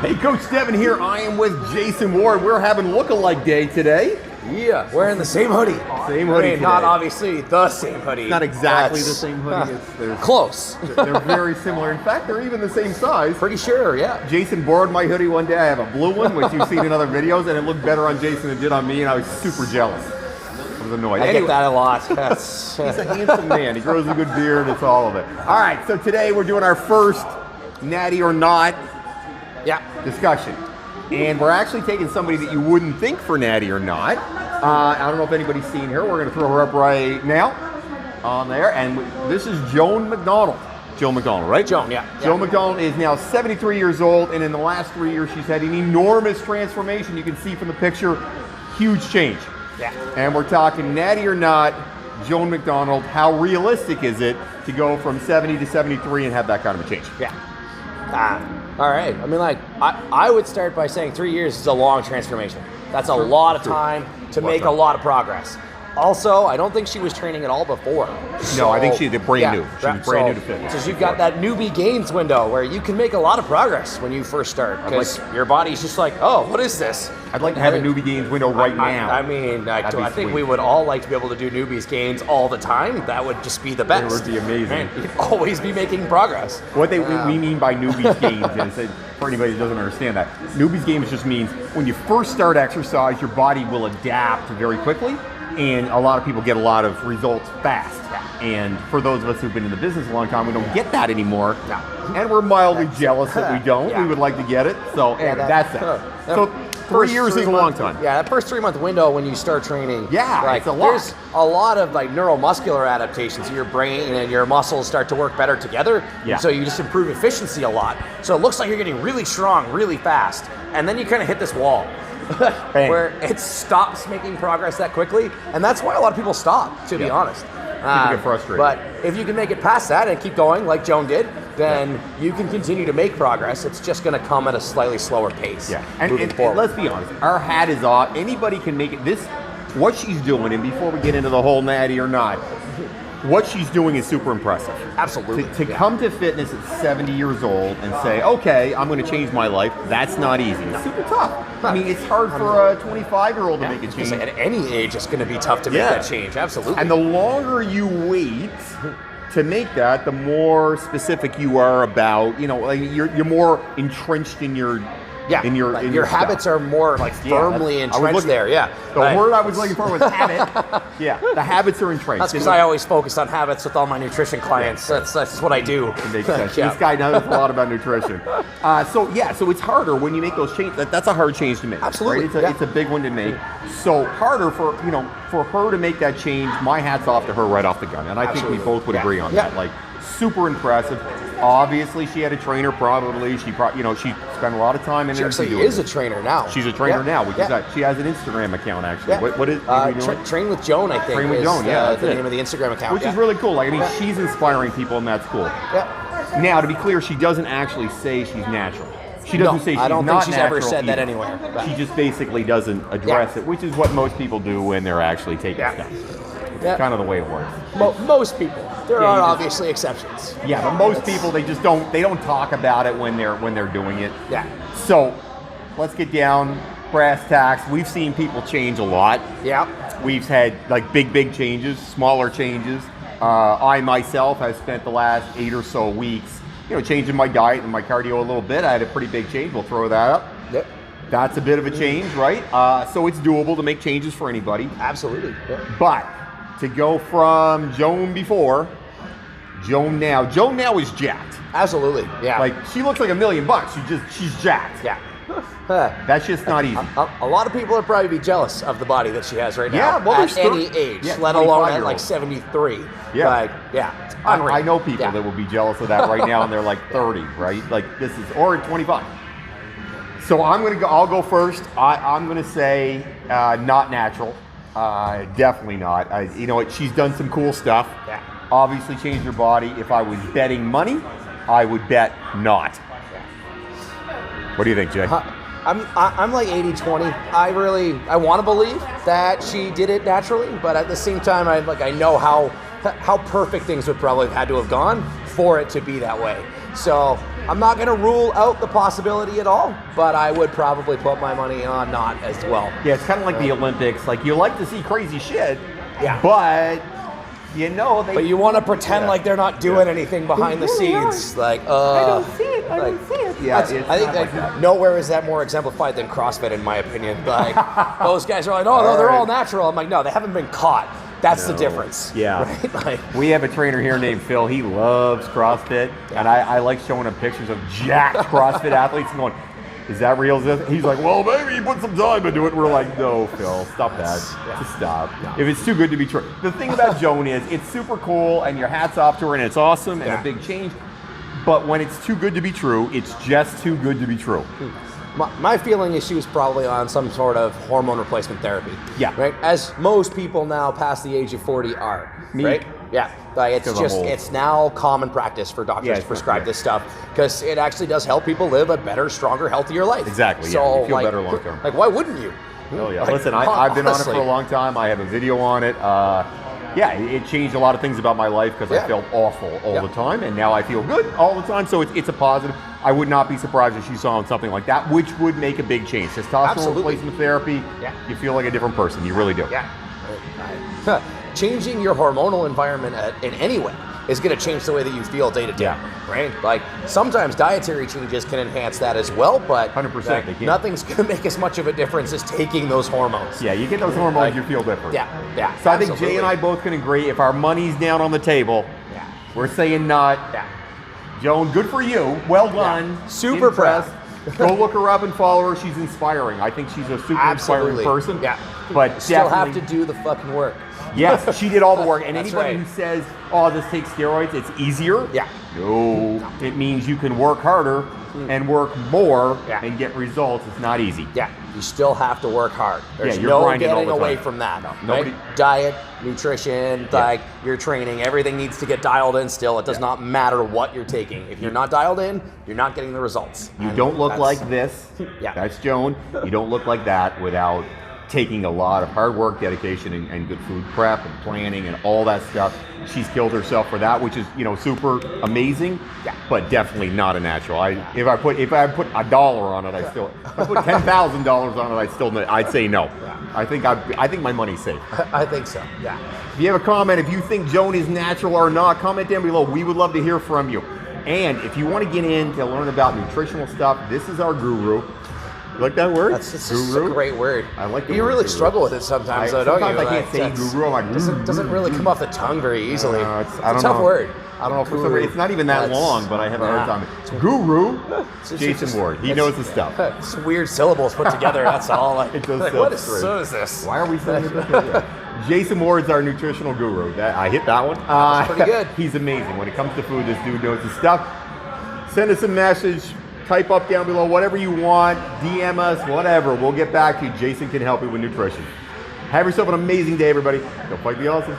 Hey, Coach Devin here. I am with Jason Ward. We're having look-alike day today. Yeah, wearing the same hoodie. Same hoodie today. Not obviously the same hoodie. Not exactly the same hoodie. It's close. They're very similar. In fact, they're even the same size. Pretty sure, yeah. Jason borrowed my hoodie one day. I have a blue one, which you've seen in other videos, and it looked better on Jason than it did on me, and I was super jealous. I was annoyed. I get that a lot. He's a handsome man. He grows a good beard. It's all of it. All right, so today we're doing our first Natty or Not discussion. And we're actually taking somebody that you wouldn't think for Natty or Not. I don't know if anybody's seen her. We're going to throw her up right now on there. And this is Joan McDonald. Joan McDonald, right? Joan, yeah. Joan McDonald is now 73 years old, and in the last 3 years, she's had an enormous transformation. You can see from the picture, huge change. Yeah. And we're talking Natty or Not, Joan McDonald. How realistic is it to go from 70 to 73 and have that kind of a change? Yeah. All right. I mean, like, I would start by saying 3 years is a long transformation. That's a lot of time to make a lot of progress. Also, I don't think she was training at all before. No, I think she's brand new. She was brand new to fitness. So you've got that newbie gains window where you can make a lot of progress when you first start because your body's just like, oh, what is this? I'd like to have a newbie gains window right now. I mean, I think we would all like to be able to do newbies gains all the time. That would just be the best. It would be amazing. Man, you'd always be making progress. What we mean by newbies gains is, for anybody who doesn't understand that, newbies gains just means when you first start exercise, your body will adapt very quickly. And a lot of people get a lot of results fast. And for those of us who've been in the business a long time, we don't get that anymore. No. And we're mildly jealous that we don't. We would like to get it. So that's it. So 3 years is a long time. Yeah, that first 3 month window when you start training. Yeah, like, it's a lot. There's a lot of like neuromuscular adaptations. Your brain and your muscles start to work better together. Yeah. So you just improve efficiency a lot. So it looks like you're getting really strong, really fast. And then you kind of hit this wall. Where it stops making progress that quickly, and that's why a lot of people stop, to be honest. People get frustrated. But if you can make it past that and keep going like Joan did, then you can continue to make progress. It's just going to come at a slightly slower pace. Yeah, and let's be honest, our hat is off. Anybody can make it. What she's doing, and before we get into the whole Natty or Not, what she's doing is super impressive. Absolutely. To come to fitness at 70 years old and say, okay, I'm going to change my life, that's not easy. It's super tough. I mean, it's hard for a 25-year-old to make a change. At any age, it's going to be tough to make that change. Absolutely. And the longer you wait to make that, the more specific you are about, like you're more entrenched in your your habits are more like firmly entrenched there. Yeah. The word I was looking for was habit. Yeah. The habits are entrenched. That's because I always focus on habits with all my nutrition clients. That's just what I do. It makes sense. This guy knows a lot about nutrition. So it's harder when you make those changes. That's a hard change to make. Absolutely. Right? It's a big one to make. So harder for her to make that change. My hat's off to her right off the gun, and I think we both would agree on that. Like, super impressive. Obviously, she had a trainer. Probably she spent a lot of time and energy doing it. She is a trainer now. She's a trainer now. Which is she has an Instagram account actually. Yeah. What is Train with Joan? I think. Train with Joan. That's the name of the Instagram account. Which is really cool. Like, I mean, she's inspiring people, and that's cool. Yeah. Now, to be clear, she doesn't actually say she's natural. She doesn't say she's not natural. I don't think she's ever said that anywhere. She just basically doesn't address it, which is what most people do when they're actually taking stuff. It's kind of the way it works. Most people. There are obviously exceptions. Yeah, but most people they don't talk about it when they're doing it. Yeah. So let's get down brass tacks. We've seen people change a lot. Yeah. We've had like big changes, smaller changes. I myself have spent the last 8 or so weeks, changing my diet and my cardio a little bit. I had a pretty big change. We'll throw that up. Yep. That's a bit of a change, right? So it's doable to make changes for anybody. Absolutely. Yep. But to go from Joan before, Joan now is jacked. Absolutely, yeah. Like, she looks like $1 million. She's jacked. Yeah. That's just not easy. A lot of people would probably be jealous of the body that she has right now. Yeah, well, at any age, let alone at like 73. Yeah. Like, it's unreal. I know people that will be jealous of that right now, and they're like 30, right? Like, or 25. So I'll go first. I'm gonna say not natural. Definitely not. She's done some cool stuff. Yeah. Obviously changed her body. If I was betting money, I would bet not. What do you think, Jay? I'm like 80-20. I want to believe that she did it naturally, but at the same time, I know how perfect things would probably have had to have gone for it to be that way. So I'm not going to rule out the possibility at all, but I would probably put my money on not as well. Yeah, it's kind of like the Olympics. Like, you like to see crazy shit, Yeah. but But you want to pretend like they're not doing anything behind the scenes. Like, I don't see it. I don't see it. Yeah, I think like, nowhere is that more exemplified than CrossFit, in my opinion. Like, those guys are like, oh, no, they're all natural. I'm like, no, they haven't been caught. That's the difference. Yeah. Right? Like, we have a trainer here named Phil. He loves CrossFit, and I like showing him pictures of jacked CrossFit athletes and going, is that real? He's like, well, maybe you put some time into it. We're like, no, Phil, stop that. Just stop. Yeah. If it's too good to be true. The thing about Joan is it's super cool, and your hat's off to her, and it's awesome and a big change. But when it's too good to be true, it's just too good to be true. My feeling is she was probably on some sort of hormone replacement therapy. Yeah. Right? As most people now past the age of 40 are. Me. Right? Yeah. Like, it's now common practice for doctors to prescribe this stuff because it actually does help people live a better, stronger, healthier life. Exactly. So, you feel better long term. Like, why wouldn't you? Oh yeah. Like, Listen, I've been on it for honestly. a long time. I have a video on it. It changed a lot of things about my life because I felt awful all the time, and now I feel good all the time. So it's a positive. I would not be surprised if she saw something like that, which would make a big change. Testosterone replacement therapy, you feel like a different person. You really do. Yeah. Changing your hormonal environment in any way is going to change the way that you feel day to day. Right? Like, sometimes dietary changes can enhance that as well, but 100% they can. Nothing's going to make as much of a difference as taking those hormones. Yeah, you get those hormones, you feel different. Yeah. So I think Jay and I both can agree, if our money's down on the table, we're saying not. Yeah. Joan, good for you. Well done. Yeah. Super impressed. Go look her up and follow her. She's inspiring. I think she's a super inspiring person. Yeah. But still have to do the fucking work. Yes, she did all the work. And That's anybody right. who says, oh, this takes steroids, it's easier. Yeah. No. It means you can work harder and work more and get results. It's not easy. Yeah. You still have to work hard. There's you're no grinding all getting the away time. from that. Nobody- Right? Diet, nutrition, like your training, everything needs to get dialed in still. It does not matter what you're taking. If you're not dialed in, you're not getting the results. You And don't look that's- like this. That's Joan. You don't look like that without taking a lot of hard work, dedication, and good food prep and planning and all that stuff. She's killed herself for that, which is super amazing, but definitely not a natural. If I put $1 on it, if I put $10,000 on it, I'd say no. I think my money's safe. I think so. Yeah. If you have a comment, if you think Joan is natural or not, comment down below. We would love to hear from you. And if you want to get in to learn about nutritional stuff, this is our guru. You like that word? That's just a great word. I like the You word really guru. struggle with it sometimes, though, don't you? Sometimes I can't say that's- guru. I'm like, doesn't really come off the tongue very easily. I It's don't a tough know. word. I don't know, for some reason, it's not even that long, but I have a hard time. Guru, Jason Ward, he knows his stuff. It's weird syllables put together, that's all. Like, It does like, sound what is, strange. so is this? Why are we saying it this way? Jason Ward's our nutritional guru. I hit that one. That's pretty good. He's amazing. When it comes to food, this dude knows his stuff. Send us a message. Type up down below whatever you want. DM us, whatever. We'll get back to you. Jason can help you with nutrition. Have yourself an amazing day, everybody. Go fight the awesome.